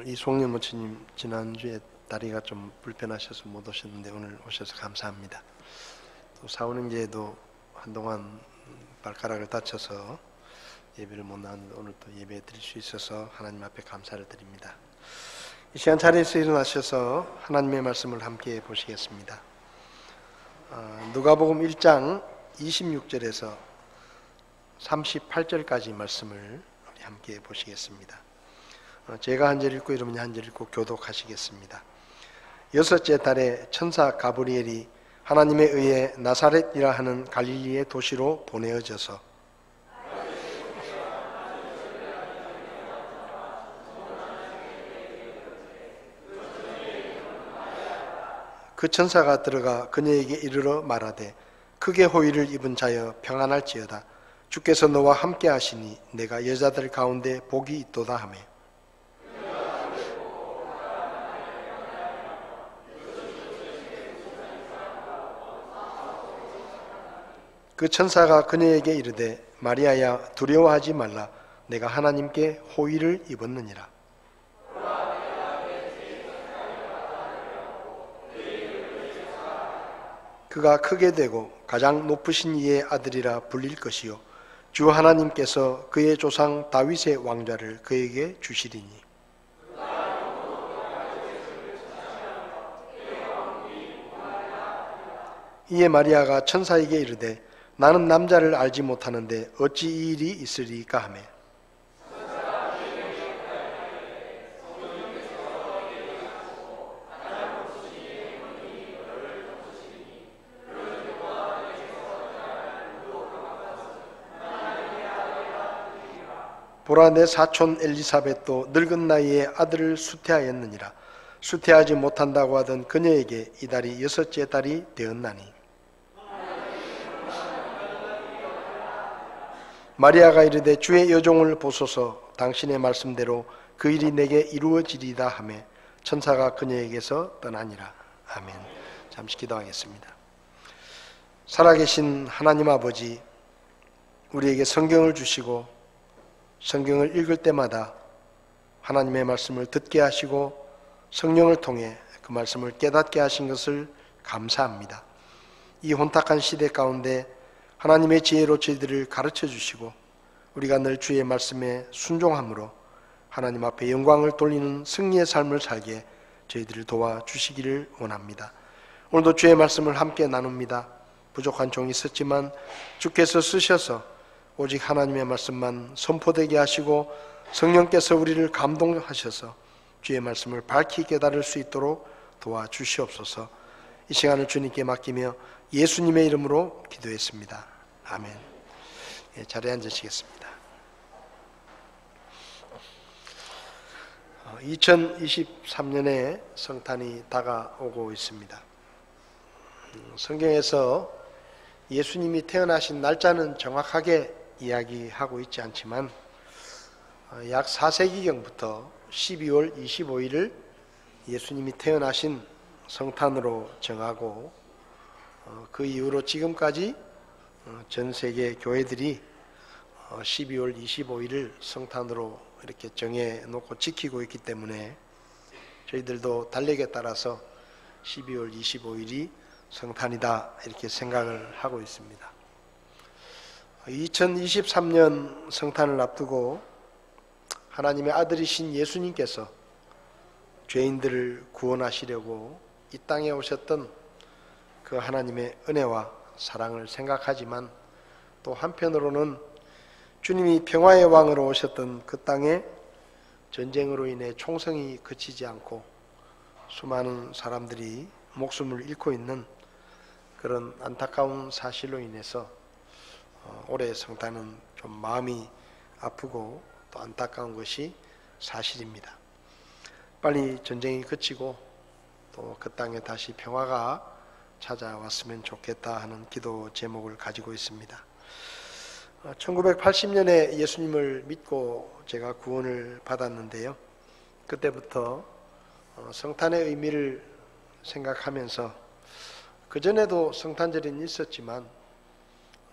이송림 모치님 지난주에 다리가 좀 불편하셔서 못 오셨는데 오늘 오셔서 감사합니다. 또 사원형제도 한동안 발가락을 다쳐서 예배를 못 나왔는데 오늘 또 예배 드릴 수 있어서 하나님 앞에 감사를 드립니다. 이 시간 자리에서 일어나셔서 하나님의 말씀을 함께 보시겠습니다. 누가복음 1장 26절에서 38절까지 말씀을 우리 함께 보시겠습니다. 제가 한 절 읽고 여러분이 한 절 읽고 교독하시겠습니다. 여섯째 달에 천사 가브리엘이 하나님에 의해 나사렛이라 하는 갈릴리의 도시로 보내어져서 그 천사가 들어가 그녀에게 이르러 말하되 크게 호의를 입은 자여 평안할지어다. 주께서 너와 함께 하시니 내가 여자들 가운데 복이 있도다 하며 그 천사가 그녀에게 이르되 마리아야 두려워하지 말라. 내가 하나님께 호의를 입었느니라. 그가 크게 되고 가장 높으신 이의 아들이라 불릴 것이요 주 하나님께서 그의 조상 다윗의 왕좌를 그에게 주시리니 이에 마리아가 천사에게 이르되 나는 남자를 알지 못하는데 어찌 이 일이 있으리까 하매 보라 내 사촌 엘리사벳도 늙은 나이에 아들을 수태하였느니라. 수태하지 못한다고 하던 그녀에게 이 달이 여섯째 달이 되었나니 마리아가 이르되 주의 여종을 보소서 당신의 말씀대로 그 일이 내게 이루어지리다 하매 천사가 그녀에게서 떠나니라. 아멘. 잠시 기도하겠습니다. 살아계신 하나님 아버지, 우리에게 성경을 주시고 성경을 읽을 때마다 하나님의 말씀을 듣게 하시고 성령을 통해 그 말씀을 깨닫게 하신 것을 감사합니다. 이 혼탁한 시대 가운데 하나님의 지혜로 저희들을 가르쳐 주시고 우리가 늘 주의 말씀에 순종함으로 하나님 앞에 영광을 돌리는 승리의 삶을 살게 저희들을 도와주시기를 원합니다. 오늘도 주의 말씀을 함께 나눕니다. 부족한 종이 있었지만 주께서 쓰셔서 오직 하나님의 말씀만 선포되게 하시고 성령께서 우리를 감동하셔서 주의 말씀을 밝히 깨달을 수 있도록 도와주시옵소서. 이 시간을 주님께 맡기며 예수님의 이름으로 기도했습니다. 아멘. 자리에 앉으시겠습니다. 2023년에 성탄이 다가오고 있습니다. 성경에서 예수님이 태어나신 날짜는 정확하게 이야기하고 있지 않지만 약 4세기경부터 12월 25일을 예수님이 태어나신 성탄으로 정하고 그 이후로 지금까지 전 세계 교회들이 12월 25일을 성탄으로 이렇게 정해놓고 지키고 있기 때문에 저희들도 달력에 따라서 12월 25일이 성탄이다 이렇게 생각을 하고 있습니다. 2023년 성탄을 앞두고 하나님의 아들이신 예수님께서 죄인들을 구원하시려고 이 땅에 오셨던 그 하나님의 은혜와 사랑을 생각하지만 또 한편으로는 주님이 평화의 왕으로 오셨던 그 땅에 전쟁으로 인해 총성이 그치지 않고 수많은 사람들이 목숨을 잃고 있는 그런 안타까운 사실로 인해서 올해 성탄은 좀 마음이 아프고 또 안타까운 것이 사실입니다. 빨리 전쟁이 그치고 또 그 땅에 다시 평화가 찾아왔으면 좋겠다 하는 기도 제목을 가지고 있습니다. 1980년에 예수님을 믿고 제가 구원을 받았는데요. 그때부터 성탄의 의미를 생각하면서 그전에도 성탄절이 있었지만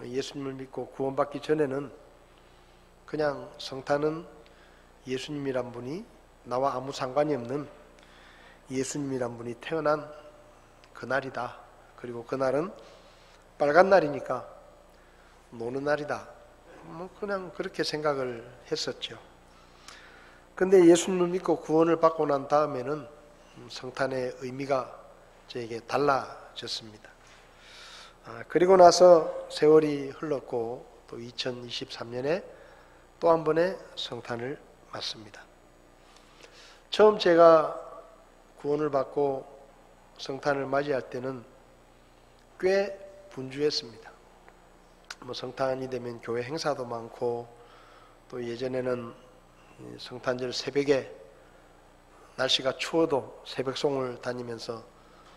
예수님을 믿고 구원받기 전에는 그냥 성탄은 예수님이란 분이 나와 아무 상관이 없는 예수님이란 분이 태어난 그날이다. 그리고 그날은 빨간 날이니까 노는 날이다. 그냥 그렇게 생각을 했었죠. 근데 예수님을 믿고 구원을 받고 난 다음에는 성탄의 의미가 저에게 달라졌습니다. 그리고 나서 세월이 흘렀고 또 2023년에 또 한 번의 성탄을 맞습니다. 처음 제가 구원을 받고 성탄을 맞이할 때는 꽤 분주했습니다. 성탄이 되면 교회 행사도 많고 또 예전에는 성탄절 새벽에 날씨가 추워도 새벽송을 다니면서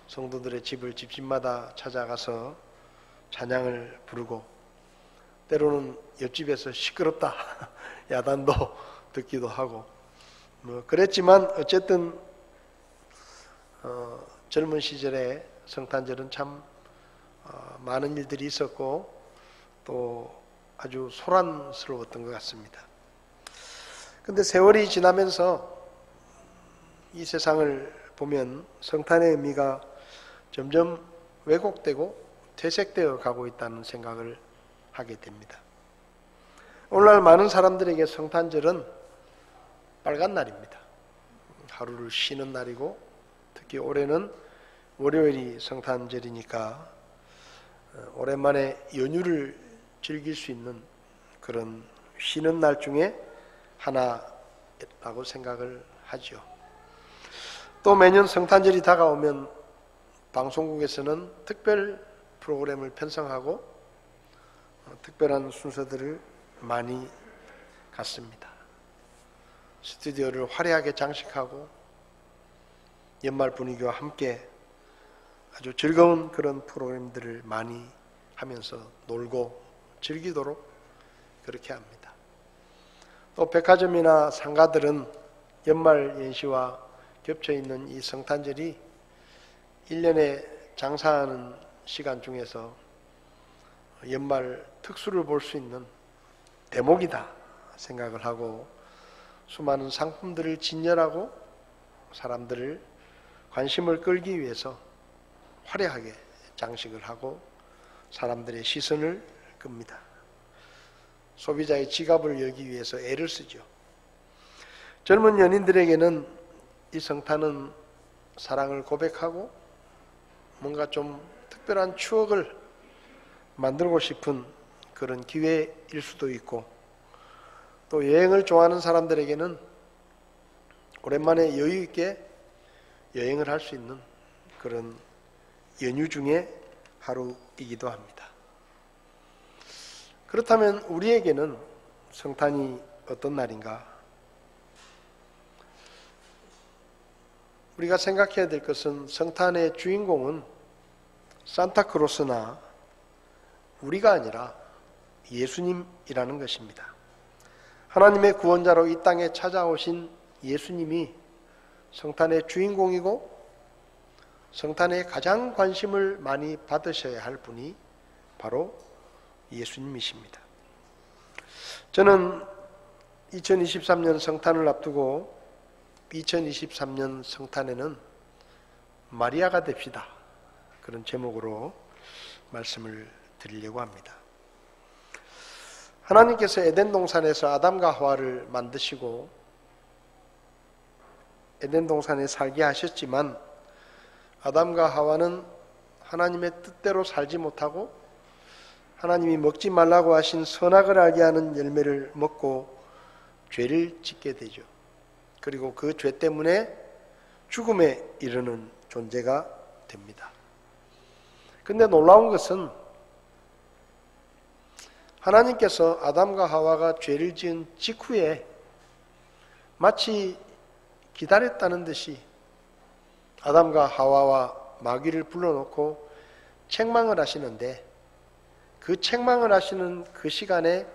성도들의 집집마다 찾아가서 찬양을 부르고 때로는 옆집에서 시끄럽다 야단도 듣기도 하고 그랬지만 어쨌든 젊은 시절에 성탄절은 참 많은 일들이 있었고 또 아주 소란스러웠던 것 같습니다. 근데 세월이 지나면서 이 세상을 보면 성탄의 의미가 점점 왜곡되고 퇴색되어 가고 있다는 생각을 하게 됩니다. 오늘날 많은 사람들에게 성탄절은 빨간 날입니다. 하루를 쉬는 날이고 특히 올해는 월요일이 성탄절이니까 오랜만에 연휴를 즐길 수 있는 그런 쉬는 날 중에 하나라고 생각을 하죠. 또 매년 성탄절이 다가오면 방송국에서는 특별 프로그램을 편성하고 특별한 순서들을 많이 갖습니다. 스튜디오를 화려하게 장식하고 연말 분위기와 함께 아주 즐거운 그런 프로그램들을 많이 하면서 놀고 즐기도록 그렇게 합니다. 또 백화점이나 상가들은 연말 연시와 겹쳐 있는 이 성탄절이 1년에 장사하는 시간 중에서 연말 특수를 볼 수 있는 대목이다 생각을 하고 수많은 상품들을 진열하고 사람들을 관심을 끌기 위해서 화려하게 장식을 하고 사람들의 시선을 끕니다. 소비자의 지갑을 열기 위해서 애를 쓰죠. 젊은 연인들에게는 이 성탄은 사랑을 고백하고 뭔가 좀 특별한 추억을 만들고 싶은 그런 기회일 수도 있고 또 여행을 좋아하는 사람들에게는 오랜만에 여유 있게 여행을 할 수 있는 그런 연휴 중에 하루이기도 합니다. 그렇다면 우리에게는 성탄이 어떤 날인가? 우리가 생각해야 될 것은 성탄의 주인공은 산타크로스나 우리가 아니라 예수님이라는 것입니다. 하나님의 구원자로 이 땅에 찾아오신 예수님이 성탄의 주인공이고 성탄에 가장 관심을 많이 받으셔야 할 분이 바로 예수님이십니다. 저는 2023년 성탄을 앞두고 2023년 성탄에는 마리아가 됩시다. 그런 제목으로 말씀을 드리려고 합니다. 하나님께서 에덴 동산에서 아담과 하와를 만드시고 에덴 동산에 살게 하셨지만 아담과 하와는 하나님의 뜻대로 살지 못하고 하나님이 먹지 말라고 하신 선악을 알게 하는 열매를 먹고 죄를 짓게 되죠. 그리고 그 죄 때문에 죽음에 이르는 존재가 됩니다. 근데 놀라운 것은 하나님께서 아담과 하와가 죄를 지은 직후에 마치 기다렸다는 듯이 아담과 하와와 마귀를 불러놓고 책망을 하시는데 그 책망을 하시는 그 시간에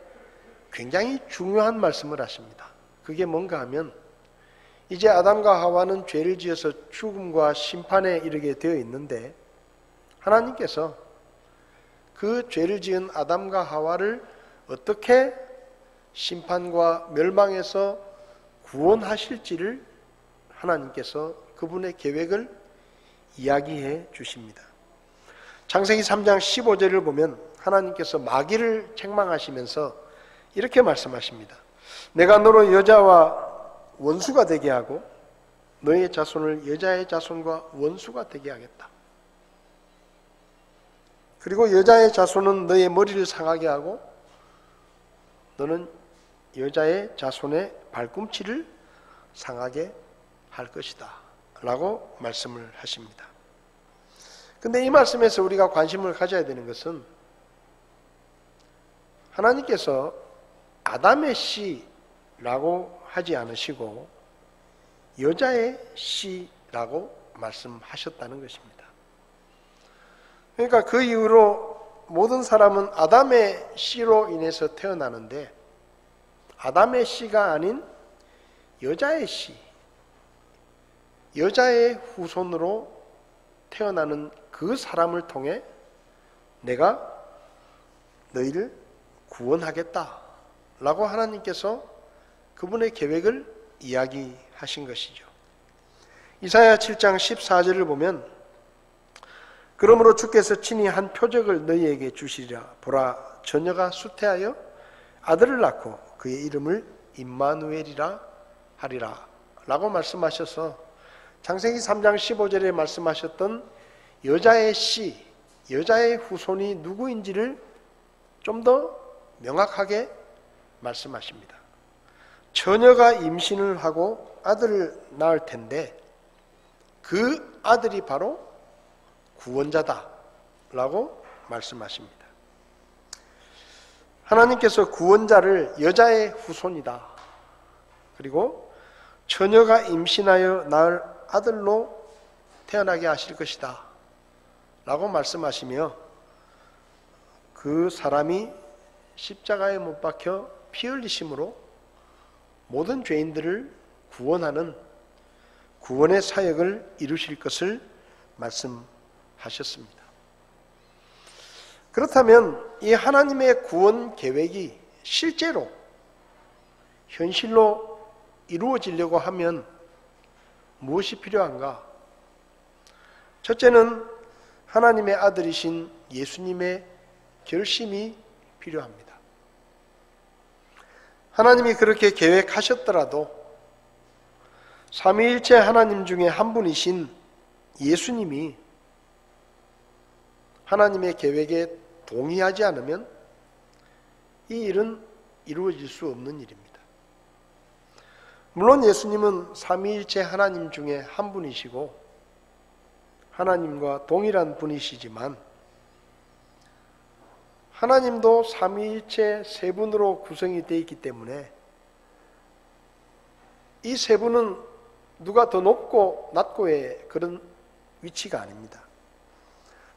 굉장히 중요한 말씀을 하십니다. 그게 뭔가 하면 이제 아담과 하와는 죄를 지어서 죽음과 심판에 이르게 되어 있는데 하나님께서 그 죄를 지은 아담과 하와를 어떻게 심판과 멸망에서 구원하실지를 하나님께서 그분의 계획을 이야기해 주십니다. 창세기 3장 15절을 보면 하나님께서 마귀를 책망하시면서 이렇게 말씀하십니다. 내가 너로 여자와 원수가 되게 하고 너의 자손을 여자의 자손과 원수가 되게 하겠다. 그리고 여자의 자손은 너의 머리를 상하게 하고 너는 여자의 자손의 발꿈치를 상하게 할 것이다 라고 말씀을 하십니다. 근데 이 말씀에서 우리가 관심을 가져야 되는 것은 하나님께서 아담의 씨라고 하지 않으시고 여자의 씨라고 말씀하셨다는 것입니다. 그러니까 그 이후로 모든 사람은 아담의 씨로 인해서 태어나는데 아담의 씨가 아닌 여자의 씨, 여자의 후손으로 태어나는 그 사람을 통해 내가 너희를 구원하겠다 라고 하나님께서 그분의 계획을 이야기하신 것이죠. 이사야 7장 14절을 보면 그러므로 주께서 친히 한 표적을 너희에게 주시리라. 보라, 처녀가 수태하여 아들을 낳고 그의 이름을 임마누엘이라 하리라 라고 말씀하셔서 창세기 3장 15절에 말씀하셨던 여자의 씨, 여자의 후손이 누구인지를 좀 더 명확하게 말씀하십니다. 처녀가 임신을 하고 아들을 낳을 텐데 그 아들이 바로 구원자다 라고 말씀하십니다. 하나님께서 구원자를 여자의 후손이다. 그리고 처녀가 임신하여 낳을 아들로 태어나게 하실 것이다 라고 말씀하시며 그 사람이 십자가에 못 박혀 피 흘리심으로 모든 죄인들을 구원하는 구원의 사역을 이루실 것을 말씀하셨습니다. 그렇다면 이 하나님의 구원 계획이 실제로 현실로 이루어지려고 하면 무엇이 필요한가? 첫째는 하나님의 아들이신 예수님의 결심이 필요합니다. 하나님이 그렇게 계획하셨더라도 삼위일체 하나님 중에 한 분이신 예수님이 하나님의 계획에 동의하지 않으면 이 일은 이루어질 수 없는 일입니다. 물론 예수님은 삼위일체 하나님 중에 한 분이시고 하나님과 동일한 분이시지만 하나님도 삼위일체 세 분으로 구성이 되어 있기 때문에 이 세 분은 누가 더 높고 낮고의 그런 위치가 아닙니다.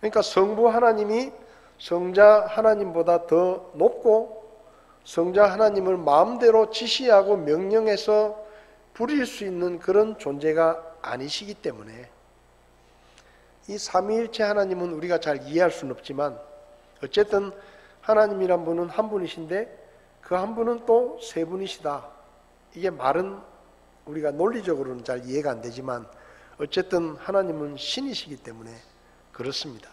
그러니까 성부 하나님이 성자 하나님보다 더 높고 성자 하나님을 마음대로 지시하고 명령해서 부릴 수 있는 그런 존재가 아니시기 때문에 이 삼위일체 하나님은 우리가 잘 이해할 수는 없지만 어쨌든 하나님이란 분은 한 분이신데 그 한 분은 또 세 분이시다. 이게 말은 우리가 논리적으로는 잘 이해가 안 되지만 어쨌든 하나님은 신이시기 때문에 그렇습니다.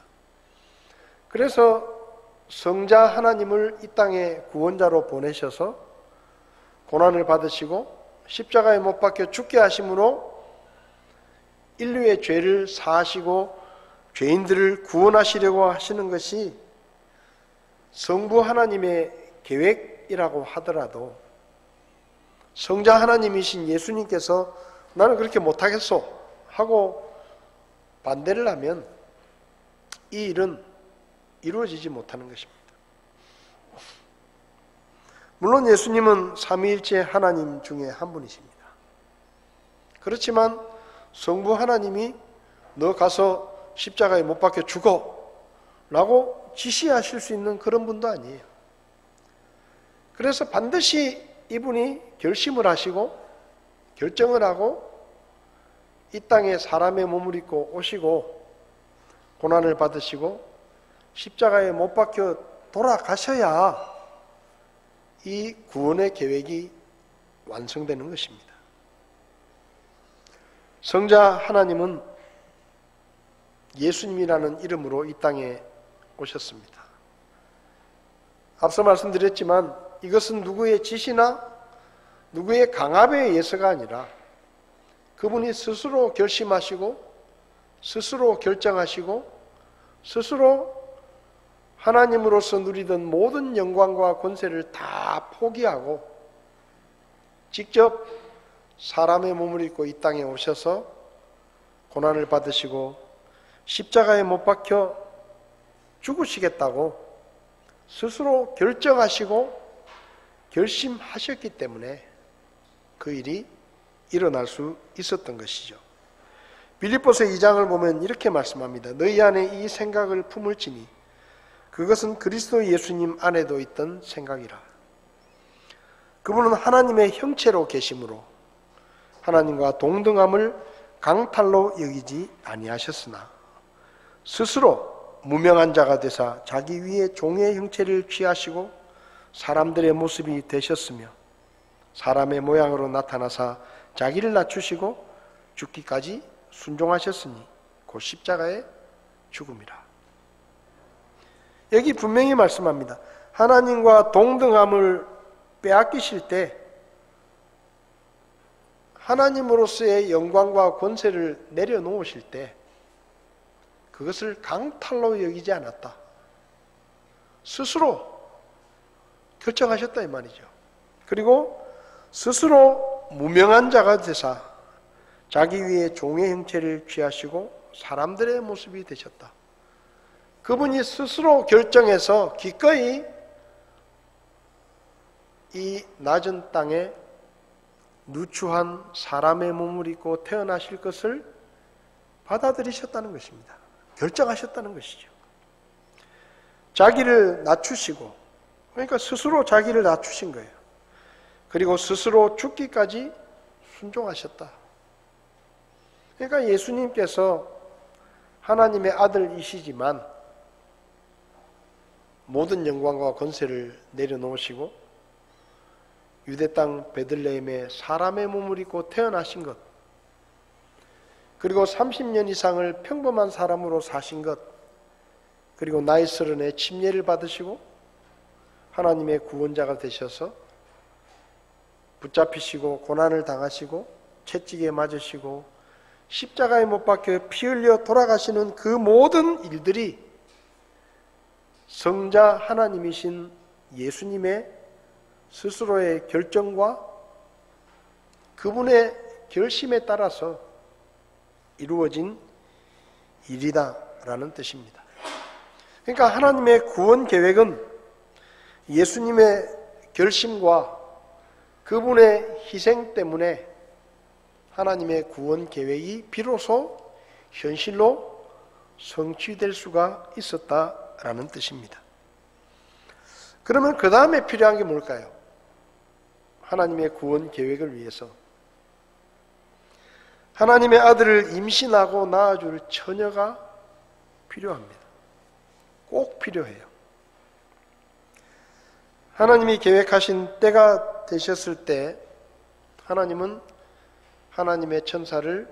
그래서 성자 하나님을 이 땅에 구원자로 보내셔서 고난을 받으시고 십자가에 못 박혀 죽게 하심으로 인류의 죄를 사하시고 죄인들을 구원하시려고 하시는 것이 성부 하나님의 계획이라고 하더라도 성자 하나님이신 예수님께서 나는 그렇게 못하겠소 하고 반대를 하면 이 일은 이루어지지 못하는 것입니다. 물론 예수님은 삼위일체 하나님 중에 한 분이십니다. 그렇지만 성부 하나님이 너 가서 십자가에 못 박혀 죽어 라고 지시하실 수 있는 그런 분도 아니에요. 그래서 반드시 이분이 결심을 하시고 결정을 하고 이 땅에 사람의 몸을 입고 오시고 고난을 받으시고 십자가에 못 박혀 돌아가셔야 이 구원의 계획이 완성되는 것입니다. 성자 하나님은 예수님이라는 이름으로 이 땅에 오셨습니다. 앞서 말씀드렸지만 이것은 누구의 지시나 누구의 강압에 의해서가 아니라 그분이 스스로 결심하시고 스스로 결정하시고 스스로 하나님으로서 누리던 모든 영광과 권세를 다 포기하고 직접 사람의 몸을 입고 이 땅에 오셔서 고난을 받으시고 십자가에 못 박혀 죽으시겠다고 스스로 결정하시고 결심하셨기 때문에 그 일이 일어날 수 있었던 것이죠. 빌립보서 2장을 보면 이렇게 말씀합니다. 너희 안에 이 생각을 품을지니 그것은 그리스도 예수님 안에도 있던 생각이라. 그분은 하나님의 형체로 계심으로 하나님과 동등함을 강탈로 여기지 아니하셨으나 스스로 무명한 자가 되사 자기 위에 종의 형체를 취하시고 사람들의 모습이 되셨으며 사람의 모양으로 나타나사 자기를 낮추시고 죽기까지 순종하셨으니 곧 십자가의 죽음이라. 여기 분명히 말씀합니다. 하나님과 동등함을 빼앗기실 때 하나님으로서의 영광과 권세를 내려놓으실 때 그것을 강탈로 여기지 않았다. 스스로 결정하셨다 이 말이죠. 그리고 스스로 무명한 자가 되사 자기 위에 종의 형체를 취하시고 사람들의 모습이 되셨다. 그분이 스스로 결정해서 기꺼이 이 낮은 땅에 누추한 사람의 몸을 입고 태어나실 것을 받아들이셨다는 것입니다. 결정하셨다는 것이죠. 자기를 낮추시고, 그러니까 스스로 자기를 낮추신 거예요. 그리고 스스로 죽기까지 순종하셨다. 그러니까 예수님께서 하나님의 아들이시지만 모든 영광과 권세를 내려놓으시고 유대 땅 베들레헴에 사람의 몸을 입고 태어나신 것, 그리고 30년 이상을 평범한 사람으로 사신 것, 그리고 나이 서른에 침례를 받으시고 하나님의 구원자가 되셔서 붙잡히시고 고난을 당하시고 채찍에 맞으시고 십자가에 못 박혀 피 흘려 돌아가시는 그 모든 일들이 성자 하나님이신 예수님의 스스로의 결정과 그분의 결심에 따라서 이루어진 일이다라는 뜻입니다. 그러니까 하나님의 구원 계획은 예수님의 결심과 그분의 희생 때문에 하나님의 구원 계획이 비로소 현실로 성취될 수가 있었다라는 뜻입니다. 그러면 그 다음에 필요한 게 뭘까요? 하나님의 구원 계획을 위해서 하나님의 아들을 임신하고 낳아줄 처녀가 필요합니다. 꼭 필요해요. 하나님이 계획하신 때가 되셨을 때 하나님은 하나님의 천사를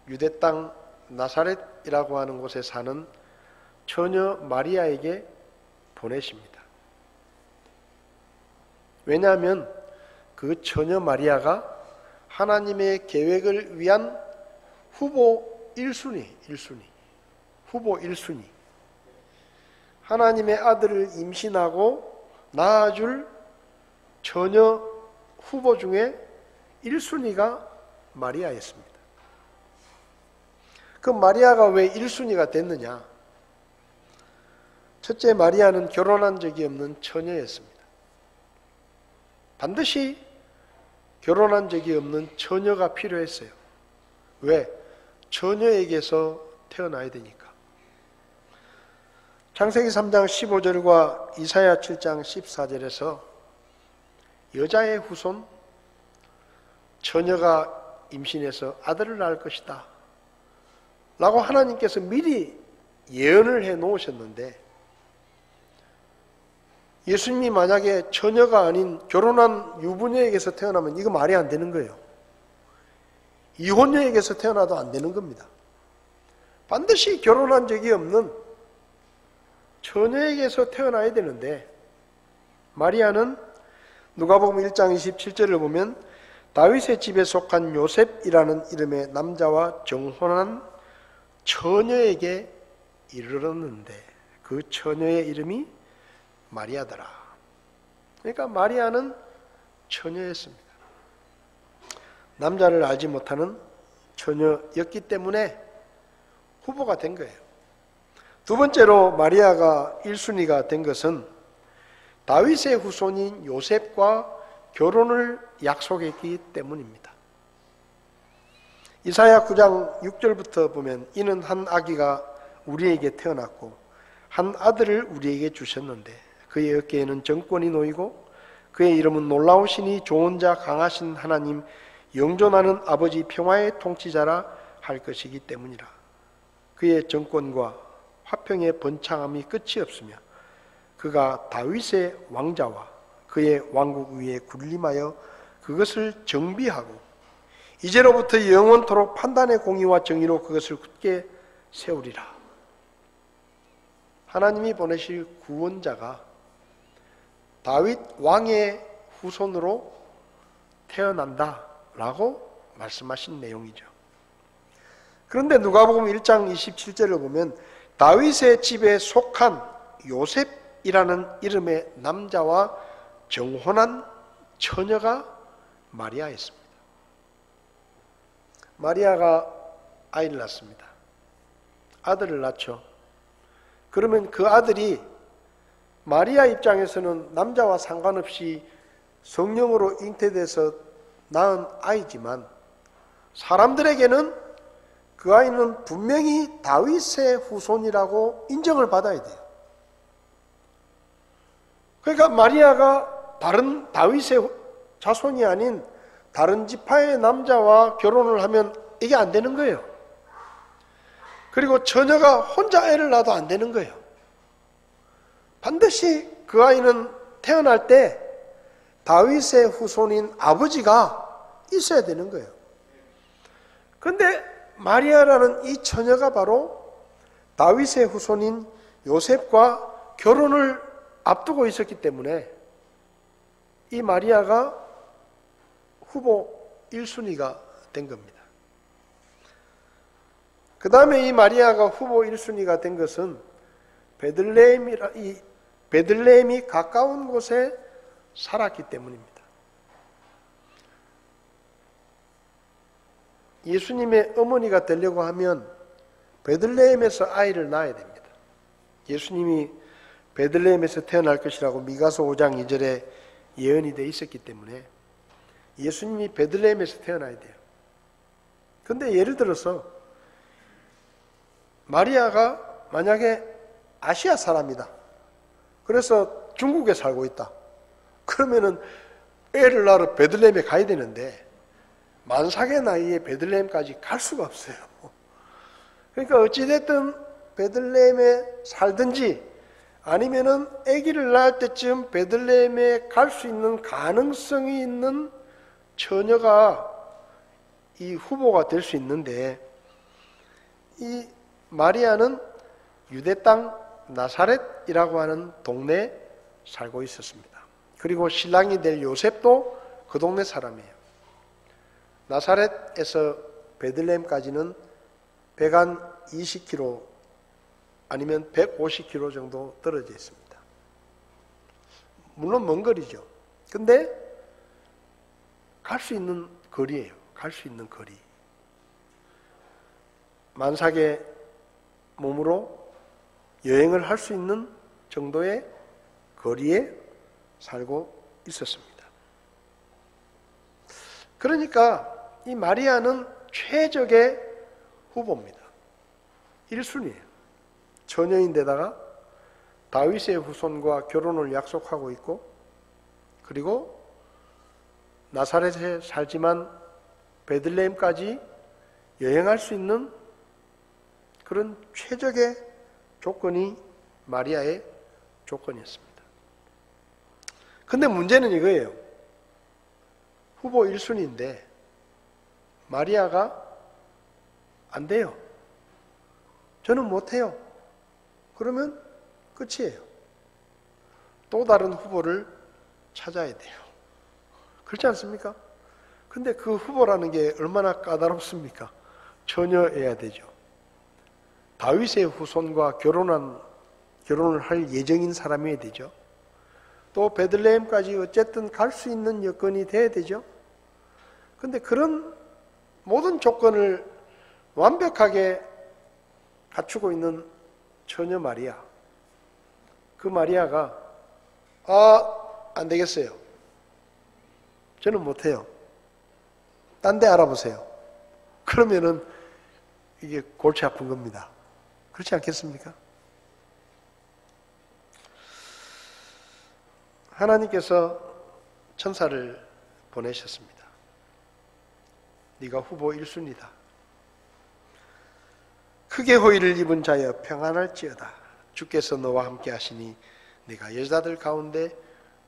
유대 땅 나사렛이라고 하는 곳에 사는 처녀 마리아에게 보내십니다. 왜냐하면 그 처녀 마리아가 하나님의 계획을 위한 후보 1순위. 하나님의 아들을 임신하고 낳아줄 처녀 후보 중에 1순위가 마리아였습니다. 그 마리아가 왜 1순위가 됐느냐? 첫째, 마리아는 결혼한 적이 없는 처녀였습니다. 반드시 결혼한 적이 없는 처녀가 필요했어요. 왜? 처녀에게서 태어나야 되니까. 창세기 3장 15절과 이사야 7장 14절에서 여자의 후손, 처녀가 임신해서 아들을 낳을 것이다 라고 하나님께서 미리 예언을 해 놓으셨는데, 예수님이 만약에 처녀가 아닌 결혼한 유부녀에게서 태어나면 이거 말이 안 되는 거예요. 이혼녀에게서 태어나도 안 되는 겁니다. 반드시 결혼한 적이 없는 처녀에게서 태어나야 되는데, 마리아는 누가복음 1장 27절을 보면 다윗의 집에 속한 요셉이라는 이름의 남자와 정혼한 처녀에게 이르렀는데 그 처녀의 이름이 마리아더라. 그러니까 마리아는 처녀였습니다. 남자를 알지 못하는 처녀였기 때문에 후보가 된 거예요. 두 번째로 마리아가 1순위가 된 것은 다윗의 후손인 요셉과 결혼을 약속했기 때문입니다. 이사야 9장 6절부터 보면 이는 한 아기가 우리에게 태어났고 한 아들을 우리에게 주셨는데 그의 어깨에는 정권이 놓이고 그의 이름은 놀라우시니 좋은 자 강하신 하나님 영존하는 아버지 평화의 통치자라 할 것이기 때문이라. 그의 정권과 화평의 번창함이 끝이 없으며 그가 다윗의 왕자와 그의 왕국 위에 군림하여 그것을 정비하고 이제로부터 영원토록 판단의 공의와 정의로 그것을 굳게 세우리라. 하나님이 보내실 구원자가 다윗 왕의 후손으로 태어난다라고 말씀하신 내용이죠. 그런데 누가복음 1장 27절을 보면 다윗의 집에 속한 요셉이라는 이름의 남자와 정혼한 처녀가 마리아였습니다. 마리아가 아이를 낳습니다. 아들을 낳죠. 그러면 그 아들이 마리아 입장에서는 남자와 상관없이 성령으로 잉태돼서 낳은 아이지만 사람들에게는 그 아이는 분명히 다윗의 후손이라고 인정을 받아야 돼요. 그러니까 마리아가 다른 다윗의 자손이 아닌 다른 지파의 남자와 결혼을 하면 이게 안 되는 거예요. 그리고 처녀가 혼자 애를 낳아도 안 되는 거예요. 반드시 그 아이는 태어날 때 다윗의 후손인 아버지가 있어야 되는 거예요. 그런데 마리아라는 이 처녀가 바로 다윗의 후손인 요셉과 결혼을 앞두고 있었기 때문에 이 마리아가 후보 1순위가 된 겁니다. 그 다음에 이 마리아가 후보 1순위가 된 것은 베들레헴이 가까운 곳에 살았기 때문입니다. 예수님의 어머니가 되려고 하면 베들레헴에서 아이를 낳아야 됩니다. 예수님이 베들레헴에서 태어날 것이라고 미가서 5장 2절에 예언이 되어 있었기 때문에 예수님이 베들레헴에서 태어나야 돼요. 그런데 예를 들어서 마리아가 만약에 아시아 사람이다. 그래서 중국에 살고 있다. 그러면은 애를 낳으러 베들레헴에 가야 되는데 만삭의 나이에 베들레헴까지 갈 수가 없어요. 그러니까 어찌됐든 베들레헴에 살든지 아니면은 아기를 낳을 때쯤 베들레헴에 갈 수 있는 가능성이 있는 처녀가 이 후보가 될 수 있는데 이 마리아는 유대 땅 나사렛이라고 하는 동네에 살고 있었습니다. 그리고 신랑이 될 요셉도 그 동네 사람이에요. 나사렛에서 베들레헴까지는 120km 아니면 150km 정도 떨어져 있습니다. 물론 먼 거리죠. 근데 갈 수 있는 거리예요. 갈 수 있는 거리. 만삭의 몸으로 여행을 할 수 있는 정도의 거리에 살고 있었습니다. 그러니까 이 마리아는 최적의 후보입니다. 1순위예요. 처녀인데다가 다윗의 후손과 결혼을 약속하고 있고 그리고 나사렛에 살지만 베들레헴까지 여행할 수 있는 그런 최적의 조건이 마리아의 조건이었습니다. 근데 문제는 이거예요. 후보 1순위인데 마리아가 안 돼요. 저는 못해요. 그러면 끝이에요. 또 다른 후보를 찾아야 돼요. 그렇지 않습니까? 근데 그 후보라는 게 얼마나 까다롭습니까? 처녀여야 되죠. 다윗의 후손과 결혼을 할 예정인 사람이어야 되죠. 또 베들레헴까지 어쨌든 갈 수 있는 여건이 돼야 되죠. 근데 그런 모든 조건을 완벽하게 갖추고 있는 처녀 마리아. 그 마리아가 안 되겠어요. 저는 못해요. 딴 데 알아보세요. 그러면은 이게 골치 아픈 겁니다. 그렇지 않겠습니까? 하나님께서 천사를 보내셨습니다. 네가 후보 1순위다. 크게 호의를 입은 자여 평안할지어다. 주께서 너와 함께 하시니 네가 여자들 가운데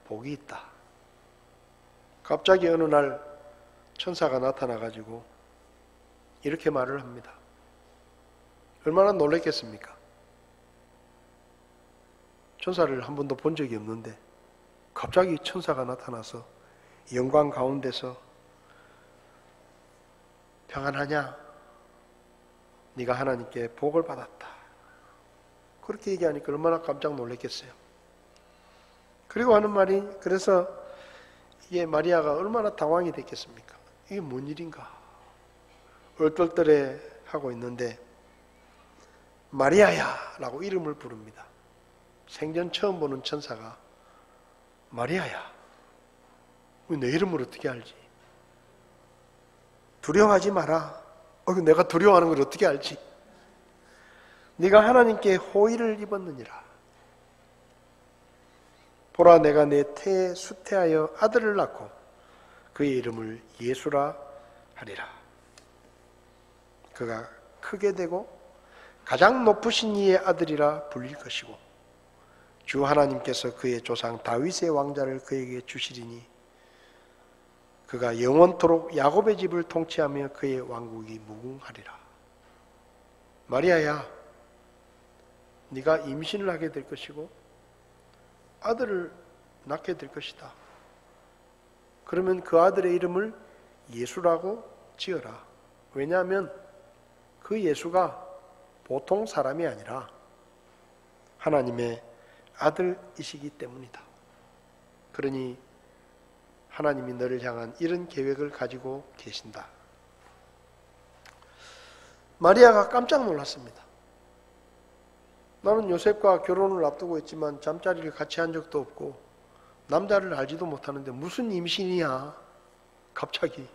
복이 있다. 갑자기 어느 날 천사가 나타나가지고 이렇게 말을 합니다. 얼마나 놀랐겠습니까? 천사를 한 번도 본 적이 없는데 갑자기 천사가 나타나서 영광 가운데서 평안하냐? 네가 하나님께 복을 받았다. 그렇게 얘기하니까 얼마나 깜짝 놀랐겠어요. 그리고 하는 말이, 그래서 이게 마리아가 얼마나 당황이 됐겠습니까? 이게 뭔 일인가? 얼떨떨해 하고 있는데 마리아야 라고 이름을 부릅니다. 생전 처음 보는 천사가 마리아야. 내 이름을 어떻게 알지? 두려워하지 마라. 내가 두려워하는 걸 어떻게 알지? 네가 하나님께 호의를 입었느니라. 보라, 내가 내 태에 수태하여 아들을 낳고 그의 이름을 예수라 하리라. 그가 크게 되고 가장 높으신 이의 아들이라 불릴 것이고 주 하나님께서 그의 조상 다윗의 왕자를 그에게 주시리니 그가 영원토록 야곱의 집을 통치하며 그의 왕국이 무궁하리라. 마리아야, 네가 임신을 하게 될 것이고 아들을 낳게 될 것이다. 그러면 그 아들의 이름을 예수라고 지어라. 왜냐하면 그 예수가 보통 사람이 아니라 하나님의 아들이시기 때문이다. 그러니 하나님이 너를 향한 이런 계획을 가지고 계신다. 마리아가 깜짝 놀랐습니다. 나는 요셉과 결혼을 앞두고 있지만 잠자리를 같이 한 적도 없고 남자를 알지도 못하는데 무슨 임신이야 갑자기.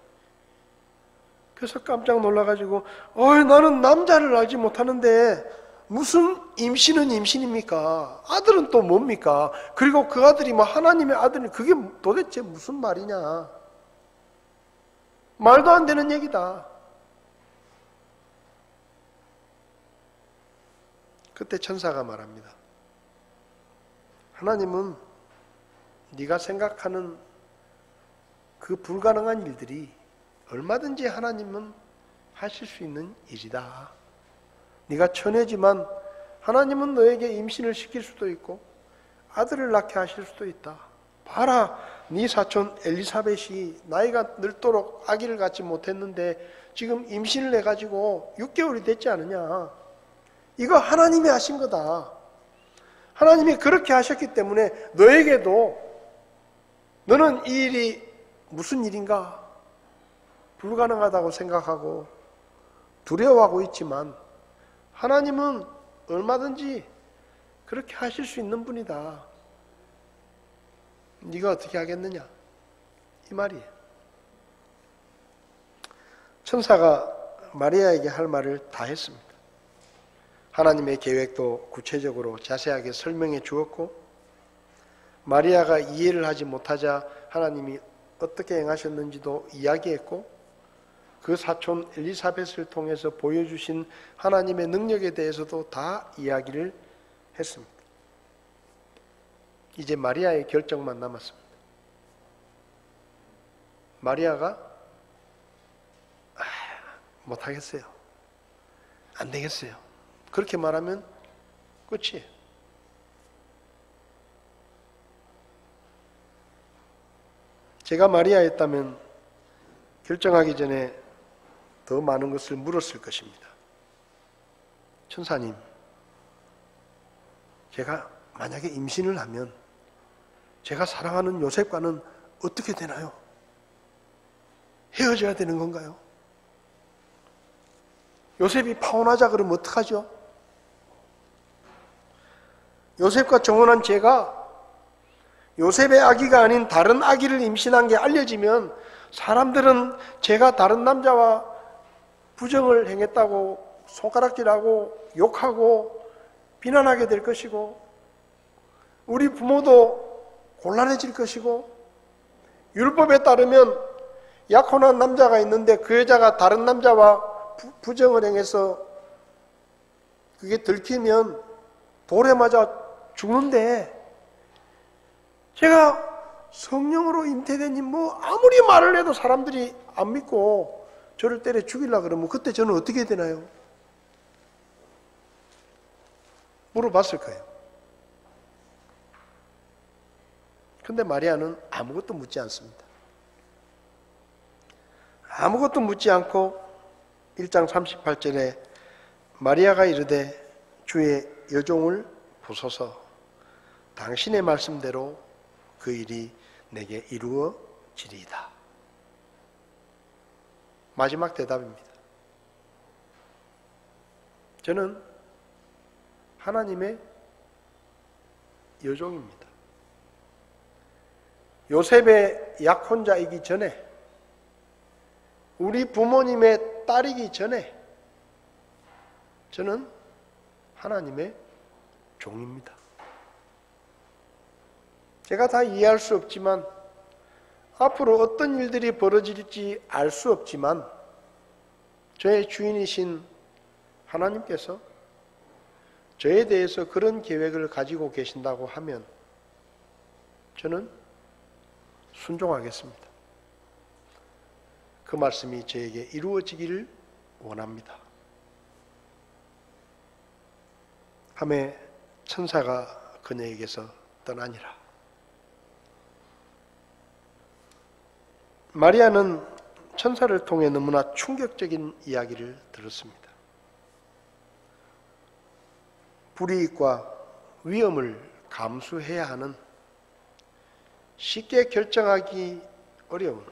그래서 깜짝 놀라가지고 나는 남자를 알지 못하는데 무슨 임신은 임신입니까? 아들은 또 뭡니까? 그리고 그 아들이 하나님의 아들이 그게 도대체 무슨 말이냐? 말도 안 되는 얘기다. 그때 천사가 말합니다. 하나님은 네가 생각하는 그 불가능한 일들이 얼마든지 하나님은 하실 수 있는 일이다. 네가 처녀지만 하나님은 너에게 임신을 시킬 수도 있고 아들을 낳게 하실 수도 있다. 봐라, 네 사촌 엘리사벳이 나이가 늙도록 아기를 갖지 못했는데 지금 임신을 해가지고 6개월이 됐지 않느냐. 이거 하나님이 하신 거다. 하나님이 그렇게 하셨기 때문에 너에게도 너는 이 일이 무슨 일인가 불가능하다고 생각하고 두려워하고 있지만 하나님은 얼마든지 그렇게 하실 수 있는 분이다. 네가 어떻게 하겠느냐? 이 말이에요. 천사가 마리아에게 할 말을 다 했습니다. 하나님의 계획도 구체적으로 자세하게 설명해 주었고 마리아가 이해를 하지 못하자 하나님이 어떻게 행하셨는지도 이야기했고 그 사촌 엘리사벳을 통해서 보여주신 하나님의 능력에 대해서도 다 이야기를 했습니다. 이제 마리아의 결정만 남았습니다. 마리아가 못하겠어요. 안 되겠어요. 그렇게 말하면 끝이에요. 제가 마리아였다면 결정하기 전에 더 많은 것을 물었을 것입니다. 천사님, 제가 만약에 임신을 하면 제가 사랑하는 요셉과는 어떻게 되나요? 헤어져야 되는 건가요? 요셉이 파혼하자 그러면 어떡하죠? 요셉과 정혼한 제가 요셉의 아기가 아닌 다른 아기를 임신한 게 알려지면 사람들은 제가 다른 남자와 부정을 행했다고 손가락질하고 욕하고 비난하게 될 것이고, 우리 부모도 곤란해질 것이고, 율법에 따르면 약혼한 남자가 있는데 그 여자가 다른 남자와 부정을 행해서 그게 들키면 돌에 맞아 죽는데, 제가 성령으로 잉태된 아무리 말을 해도 사람들이 안 믿고 저를 때려 죽이려고 그러면 그때 저는 어떻게 되나요? 물어봤을 거예요. 근데 마리아는 아무것도 묻지 않습니다. 아무것도 묻지 않고 1장 38절에 마리아가 이르되 주의 여종을 부소서, 당신의 말씀대로 그 일이 내게 이루어지리이다. 마지막 대답입니다. 저는 하나님의 여종입니다. 요셉의 약혼자이기 전에, 우리 부모님의 딸이기 전에 저는 하나님의 종입니다. 제가 다 이해할 수 없지만, 앞으로 어떤 일들이 벌어질지 알 수 없지만, 저의 주인이신 하나님께서 저에 대해서 그런 계획을 가지고 계신다고 하면 저는 순종하겠습니다. 그 말씀이 저에게 이루어지기를 원합니다. 밤에 천사가 그녀에게서 떠나니라. 마리아는 천사를 통해 너무나 충격적인 이야기를 들었습니다. 불이익과 위험을 감수해야 하는, 쉽게 결정하기 어려운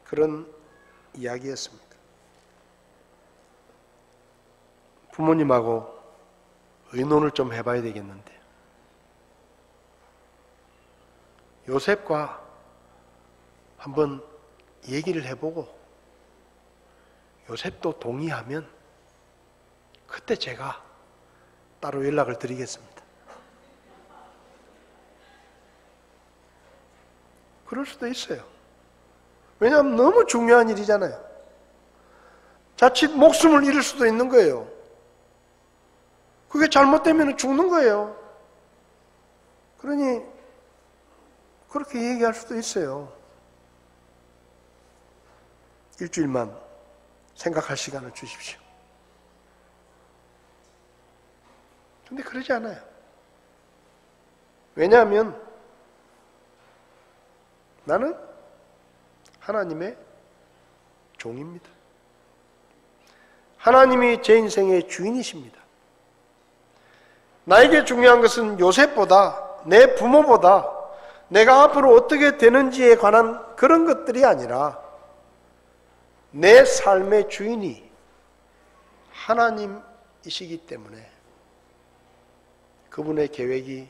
그런 이야기였습니다. 부모님하고 의논을 좀 해봐야 되겠는데, 요셉과 한번 얘기를 해보고 요셉도 동의하면 그때 제가 따로 연락을 드리겠습니다. 그럴 수도 있어요. 왜냐하면 너무 중요한 일이잖아요. 자칫 목숨을 잃을 수도 있는 거예요. 그게 잘못되면 죽는 거예요. 그러니 그렇게 얘기할 수도 있어요. 일주일만 생각할 시간을 주십시오. 근데 그러지 않아요. 왜냐하면 나는 하나님의 종입니다. 하나님이 제 인생의 주인이십니다. 나에게 중요한 것은 요셉보다, 내 부모보다 내가 앞으로 어떻게 되는지에 관한 그런 것들이 아니라 내 삶의 주인이 하나님이시기 때문에 그분의 계획이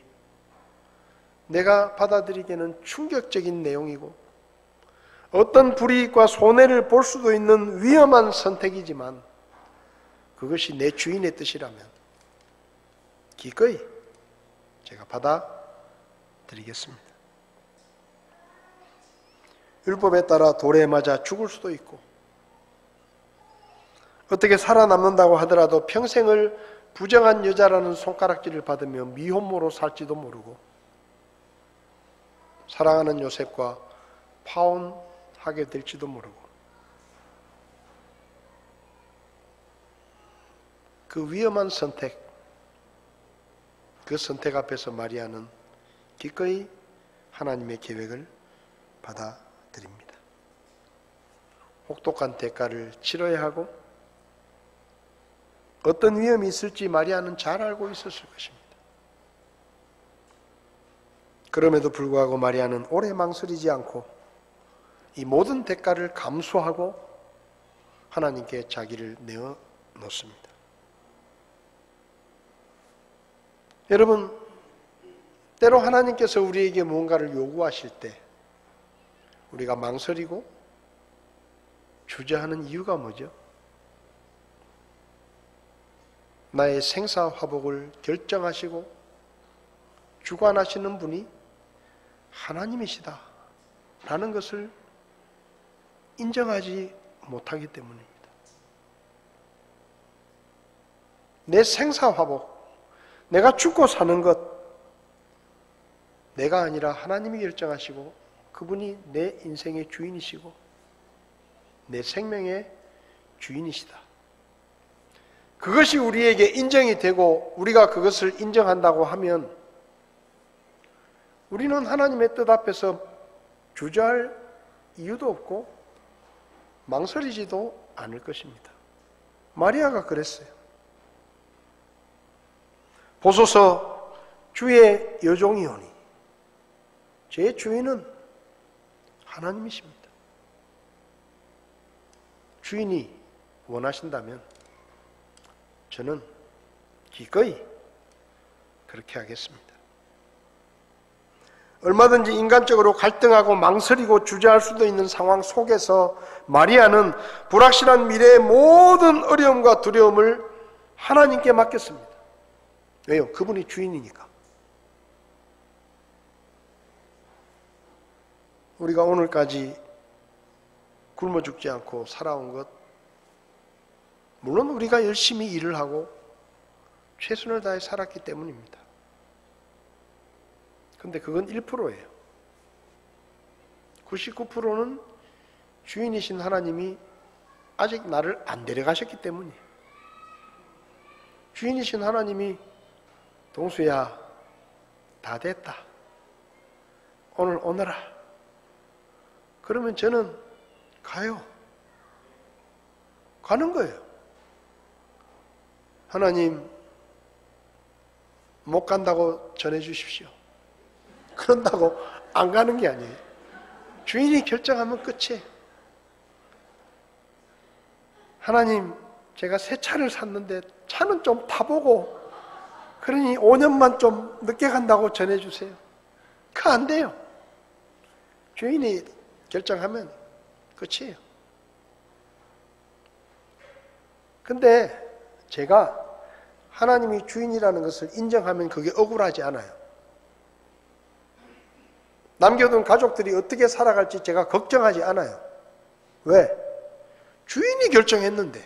내가 받아들이기에는 충격적인 내용이고 어떤 불이익과 손해를 볼 수도 있는 위험한 선택이지만 그것이 내 주인의 뜻이라면 기꺼이 제가 받아들이겠습니다. 율법에 따라 돌에 맞아 죽을 수도 있고 어떻게 살아남는다고 하더라도 평생을 부정한 여자라는 손가락질을 받으며 미혼모로 살지도 모르고 사랑하는 요셉과 파혼하게 될지도 모르고 그 위험한 선택, 그 선택 앞에서 마리아는 기꺼이 하나님의 계획을 받아들입니다. 혹독한 대가를 치러야 하고 어떤 위험이 있을지 마리아는 잘 알고 있었을 것입니다. 그럼에도 불구하고 마리아는 오래 망설이지 않고 이 모든 대가를 감수하고 하나님께 자기를 내어 놓습니다. 여러분, 때로 하나님께서 우리에게 무언가를 요구하실 때 우리가 망설이고 주저하는 이유가 뭐죠? 나의 생사화복을 결정하시고 주관하시는 분이 하나님이시다 라는 것을 인정하지 못하기 때문입니다. 내 생사화복, 내가 죽고 사는 것, 내가 아니라 하나님이 결정하시고 그분이 내 인생의 주인이시고 내 생명의 주인이시다. 그것이 우리에게 인정이 되고 우리가 그것을 인정한다고 하면 우리는 하나님의 뜻 앞에서 주저할 이유도 없고 망설이지도 않을 것입니다. 마리아가 그랬어요. 보소서 주의 여종이오니 제 주인은 하나님이십니다. 주인이 원하신다면 저는 기꺼이 그렇게 하겠습니다. 얼마든지 인간적으로 갈등하고 망설이고 주저할 수도 있는 상황 속에서 마리아는 불확실한 미래의 모든 어려움과 두려움을 하나님께 맡겼습니다. 왜요? 그분이 주인이니까. 우리가 오늘까지 굶어 죽지 않고 살아온 것, 물론 우리가 열심히 일을 하고 최선을 다해 살았기 때문입니다. 근데 그건 1%예요. 99%는 주인이신 하나님이 아직 나를 안 데려가셨기 때문이에요. 주인이신 하나님이 동수야, 다 됐다. 오늘 오너라. 그러면 저는 가요. 가는 거예요. 하나님, 못 간다고 전해 주십시오. 그런다고 안 가는 게 아니에요. 주인이 결정하면 끝이에요. 하나님, 제가 새 차를 샀는데 차는 좀 타보고 그러니 5년만 좀 늦게 간다고 전해주세요. 그거 안 돼요. 주인이 결정하면 끝이에요. 근데 제가 하나님이 주인이라는 것을 인정하면 그게 억울하지 않아요. 남겨둔 가족들이 어떻게 살아갈지 제가 걱정하지 않아요. 왜? 주인이 결정했는데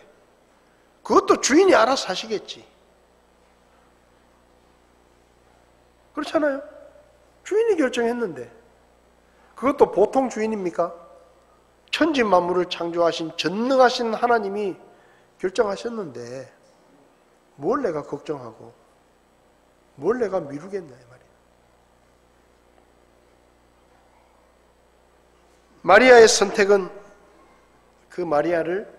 그것도 주인이 알아서 하시겠지. 그렇잖아요. 주인이 결정했는데 그것도 보통 주인입니까? 천지 만물을 창조하신 전능하신 하나님이 결정하셨는데 뭘 내가 걱정하고 뭘 내가 미루겠냐 이 말이에요. 마리아의 선택은 그 마리아를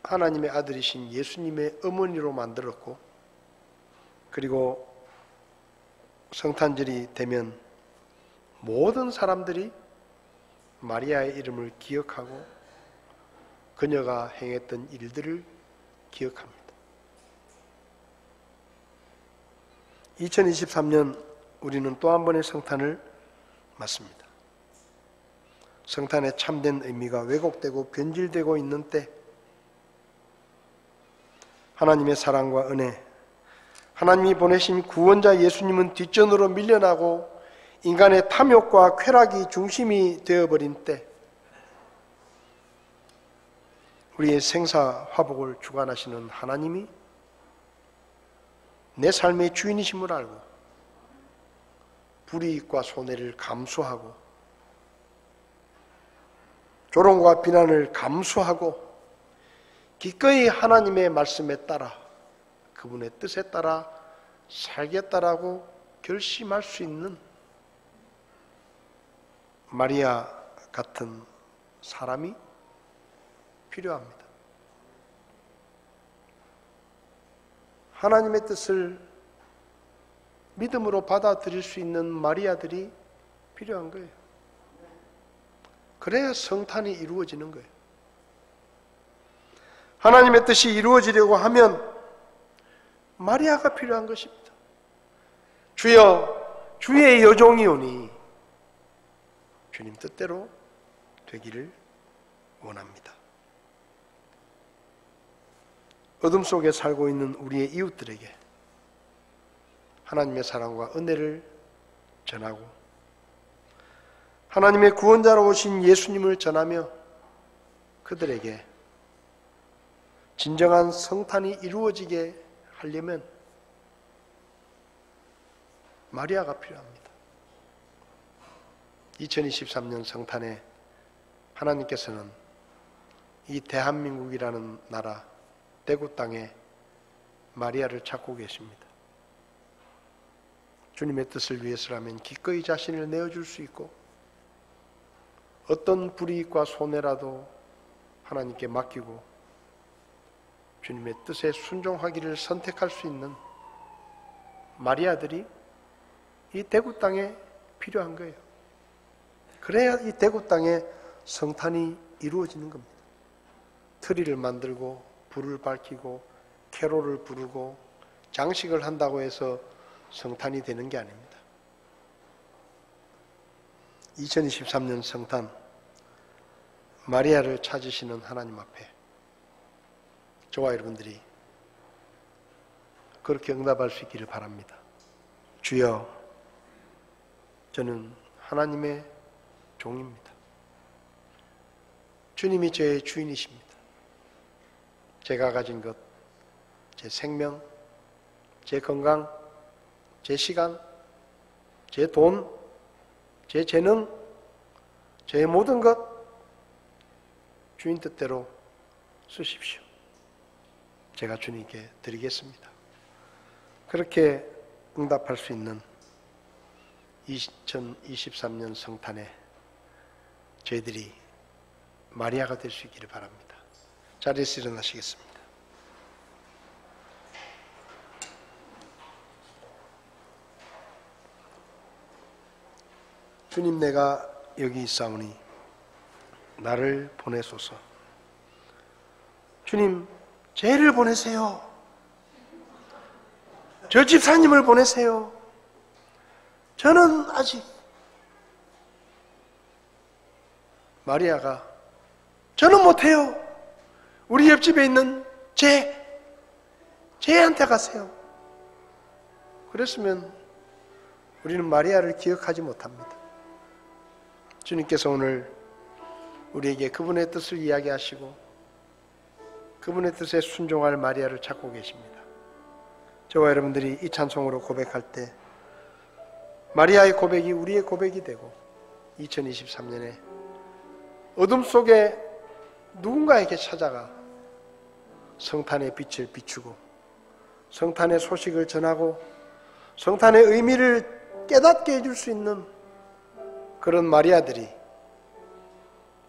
하나님의 아들이신 예수님의 어머니로 만들었고, 그리고 성탄절이 되면 모든 사람들이 마리아의 이름을 기억하고 그녀가 행했던 일들을 기억합니다. 2023년 우리는 또 한 번의 성탄을 맞습니다. 성탄의 참된 의미가 왜곡되고 변질되고 있는 때 하나님의 사랑과 은혜, 하나님이 보내신 구원자 예수님은 뒷전으로 밀려나고 인간의 탐욕과 쾌락이 중심이 되어버린 때 우리의 생사화복을 주관하시는 하나님이 내 삶의 주인이심을 알고 불이익과 손해를 감수하고 조롱과 비난을 감수하고 기꺼이 하나님의 말씀에 따라 그분의 뜻에 따라 살겠다라고 결심할 수 있는 마리아 같은 사람이 필요합니다. 하나님의 뜻을 믿음으로 받아들일 수 있는 마리아들이 필요한 거예요. 그래야 성탄이 이루어지는 거예요. 하나님의 뜻이 이루어지려고 하면 마리아가 필요한 것입니다. 주여, 주의 여종이오니 주님 뜻대로 되기를 원합니다. 어둠 속에 살고 있는 우리의 이웃들에게 하나님의 사랑과 은혜를 전하고 하나님의 구원자로 오신 예수님을 전하며 그들에게 진정한 성탄이 이루어지게 하려면 마리아가 필요합니다. 2023년 성탄에 하나님께서는 이 대한민국이라는 나라 대구 땅에 마리아를 찾고 계십니다. 주님의 뜻을 위해서라면 기꺼이 자신을 내어줄 수 있고 어떤 불이익과 손해라도 하나님께 맡기고 주님의 뜻에 순종하기를 선택할 수 있는 마리아들이 이 대구 땅에 필요한 거예요. 그래야 이 대구 땅에 성탄이 이루어지는 겁니다. 트리를 만들고 불을 밝히고 캐롤을 부르고 장식을 한다고 해서 성탄이 되는 게 아닙니다. 2023년 성탄, 마리아를 찾으시는 하나님 앞에 저와 여러분들이 그렇게 응답할 수 있기를 바랍니다. 주여, 저는 하나님의 종입니다. 주님이 저의 주인이십니다. 제가 가진 것, 제 생명, 제 건강, 제 시간, 제 돈, 제 재능, 제 모든 것 주인 뜻대로 쓰십시오. 제가 주님께 드리겠습니다. 그렇게 응답할 수 있는 2023년 성탄에 저희들이 마리아가 될 수 있기를 바랍니다. 자리에서 일어나시겠습니다. 주님, 내가 여기 있사오니 나를 보내소서. 주님, 쟤를 보내세요. 저 집사님을 보내세요. 저는 아직 마리아가 저는 못해요. 우리 옆집에 있는 쟤한테 가세요. 그랬으면 우리는 마리아를 기억하지 못합니다. 주님께서 오늘 우리에게 그분의 뜻을 이야기하시고 그분의 뜻에 순종할 마리아를 찾고 계십니다. 저와 여러분들이 이 찬송으로 고백할 때 마리아의 고백이 우리의 고백이 되고 2023년에 어둠 속에 누군가에게 찾아가 성탄의 빛을 비추고 성탄의 소식을 전하고 성탄의 의미를 깨닫게 해줄 수 있는 그런 마리아들이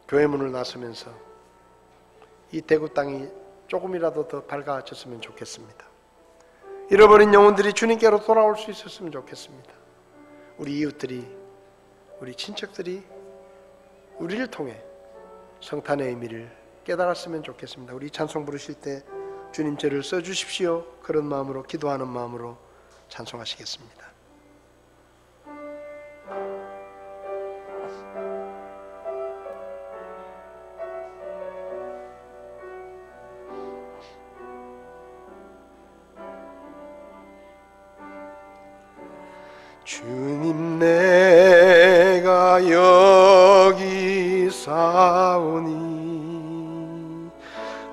교회 문을 나서면서 이 대구 땅이 조금이라도 더 밝아졌으면 좋겠습니다. 잃어버린 영혼들이 주님께로 돌아올 수 있었으면 좋겠습니다. 우리 이웃들이, 우리 친척들이 우리를 통해 성탄의 의미를 깨달았으면 좋겠습니다. 우리 찬송 부르실 때 주님 저를 써주십시오. 그런 마음으로 기도하는 마음으로 찬송하시겠습니다. 주님, 내가 여기 사오니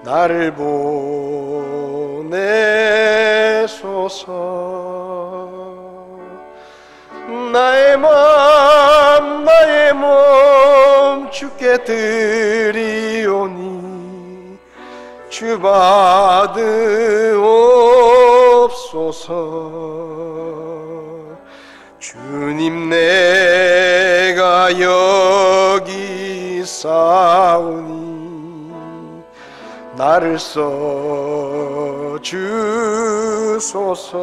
나를 보내소서. 나의 마음 나의 몸 주께 드리오니 주 받으옵소서. 주님 내가 여기 싸우니 나를 써 주소서.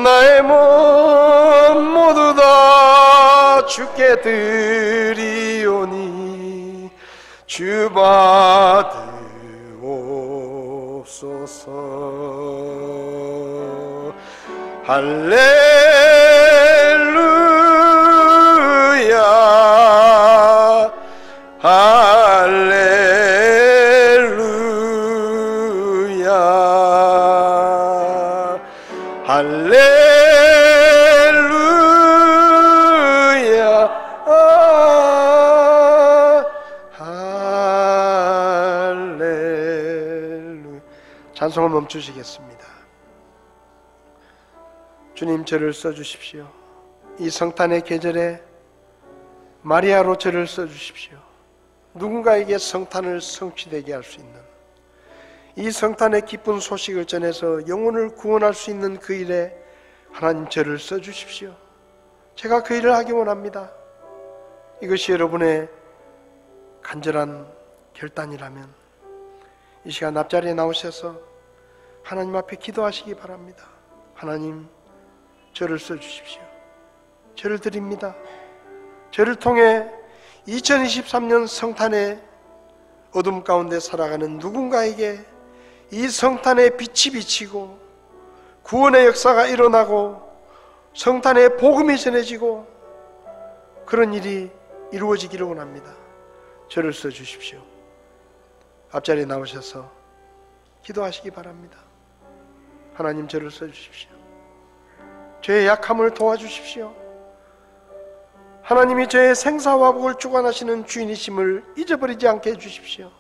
나의 몸 모두 다 주께 드리오니 주 받으옵소서. 할렐루야 할렐루야 할렐루야 할렐루야. 찬송을 멈추시겠습니다. 주님, 저를 써주십시오. 이 성탄의 계절에 마리아로 저를 써주십시오. 누군가에게 성탄을 성취되게 할 수 있는, 이 성탄의 기쁜 소식을 전해서 영혼을 구원할 수 있는 그 일에 하나님 저를 써주십시오. 제가 그 일을 하기 원합니다. 이것이 여러분의 간절한 결단이라면 이 시간 앞자리에 나오셔서 하나님 앞에 기도하시기 바랍니다. 하나님, 저를 써주십시오. 저를 드립니다. 저를 통해 2023년 성탄의 어둠 가운데 살아가는 누군가에게 이 성탄의 빛이 비치고 구원의 역사가 일어나고 성탄의 복음이 전해지고 그런 일이 이루어지기를 원합니다. 저를 써주십시오. 앞자리에 나오셔서 기도하시기 바랍니다. 하나님, 저를 써주십시오. 저의 약함을 도와주십시오. 하나님이 저의 생사화복을 주관하시는 주인이심을 잊어버리지 않게 해주십시오.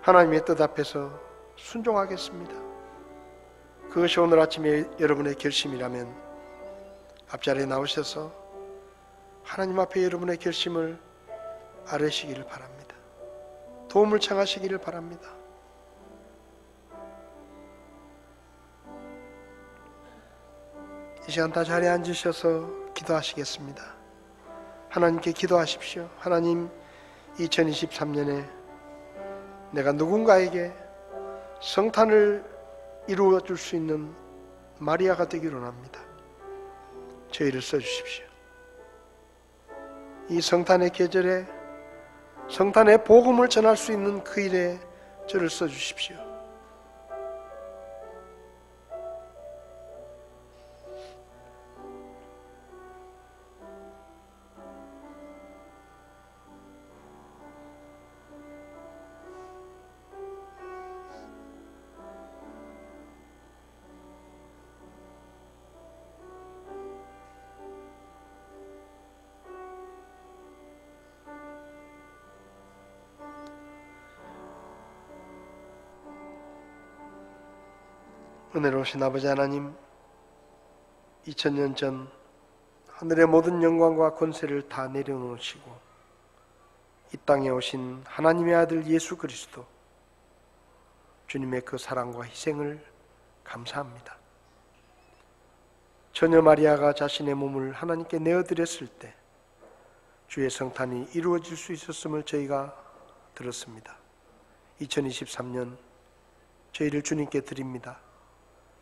하나님의 뜻 앞에서 순종하겠습니다. 그것이 오늘 아침에 여러분의 결심이라면 앞자리에 나오셔서 하나님 앞에 여러분의 결심을 아뢰시기를 바랍니다. 도움을 청하시기를 바랍니다. 이 시간 다 자리에 앉으셔서 기도하시겠습니다. 하나님께 기도하십시오. 하나님, 2023년에 내가 누군가에게 성탄을 이루어 줄 수 있는 마리아가 되기를 원합니다. 저희를 써주십시오. 이 성탄의 계절에 성탄의 복음을 전할 수 있는 그 일에 저를 써주십시오. 은혜로우신 아버지 하나님, 2000년 전 하늘의 모든 영광과 권세를 다 내려놓으시고 이 땅에 오신 하나님의 아들 예수 그리스도, 주님의 그 사랑과 희생을 감사합니다. 처녀 마리아가 자신의 몸을 하나님께 내어드렸을 때 주의 성탄이 이루어질 수 있었음을 저희가 들었습니다. 2023년 저희를 주님께 드립니다.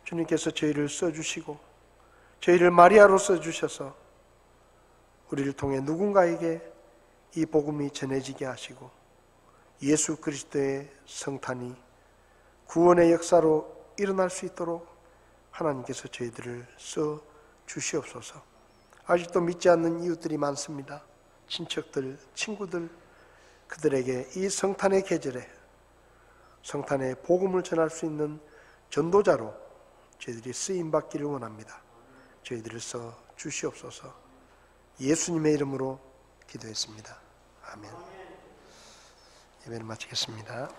주님께서 저희를 써주시고 저희를 마리아로 써주셔서 우리를 통해 누군가에게 이 복음이 전해지게 하시고 예수 그리스도의 성탄이 구원의 역사로 일어날 수 있도록 하나님께서 저희들을 써주시옵소서. 아직도 믿지 않는 이웃들이 많습니다. 친척들, 친구들, 그들에게 이 성탄의 계절에 성탄의 복음을 전할 수 있는 전도자로 저희들이 쓰임받기를 원합니다. 저희들을 써 주시옵소서. 예수님의 이름으로 기도했습니다. 아멘. 예배를 마치겠습니다.